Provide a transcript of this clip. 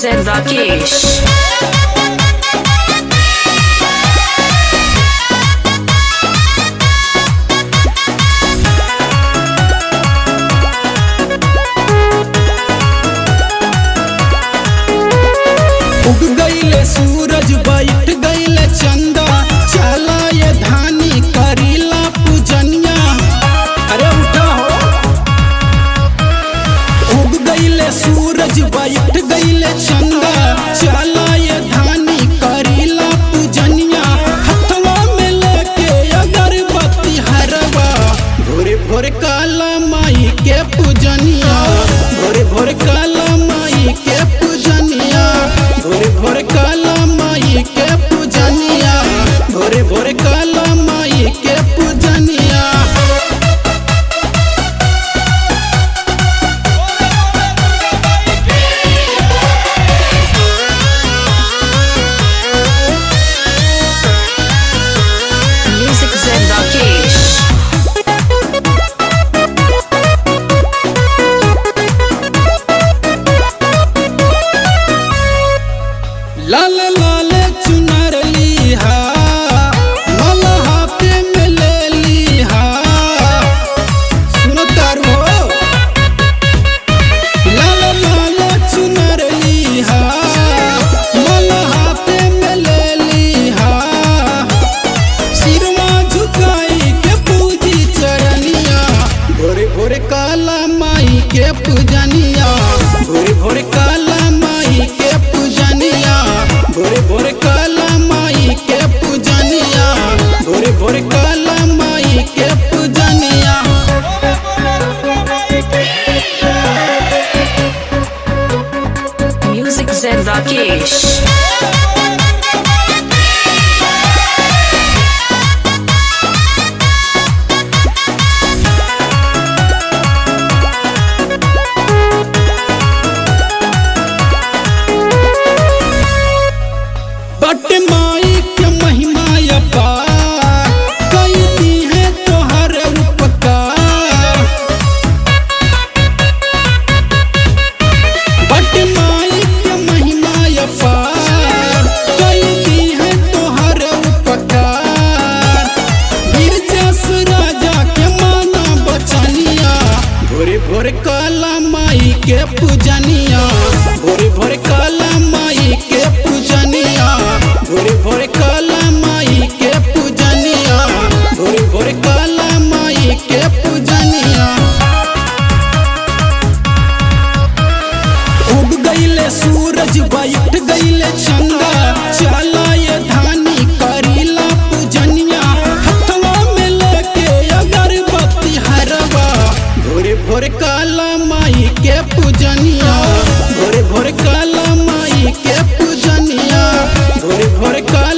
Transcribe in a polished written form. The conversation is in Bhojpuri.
Zen Rakesh. उग गईले सूरज बैठ गईले चंदा, चला ये धानी करीला पूजनिया। अरे उठा हो। उग गईले सूरज बैठ गईले चंदा, चला ये धानी करीला पूजनिया। हथवा में लेके अगरबत्ती हरवा, भोरे भोरे काला माई के पूजनिया। भोरे भोरे काला माई के पूजनिया। भोरे भोरे काला माई के पूजनिया। भोरे भोरे काला माई के पूजनिया। Music Zen Rakesh. लाल लाल चुनर लीहा, लाल हाथे में ले लीहा। सुनो तारो, लाल लाल चुनर लीहा, लाल हाथे में ले लीहा। सिरवा झुकाई के पूजी चरनिया, भोरे भोरे काला माई के पूजनिया। भोरे भोरे काला माई के पूजनिया। भोरे भोरे काला माई के पूजनिया। भोरे भोरे काला माई के पूजनिया। Music Zen Rakesh. But my के महिमा अपार, कईती है तोहर उपकार। बट माई के महिमा अपार, कईती है तोहर उपकार। वीर जस राजा के माना बचनिया, भोरे भोरे काला माई के पूजनिया। भोरे भोरे काला माई के पूजनिया। भोरे भोरे काला माई के पूजनिया। भोरे भोरे काला माई के पूजनिया। उग गईले सूरज बैठ गईले चंदा, चला ये धानी करीला पूजनिया। हथवा में लेके अगरबत्ती हरवा, भोरे भोरे काला माई के पूजनिया। भोरे भोरे काला माई के पूजनिया। भोरे भोरे काला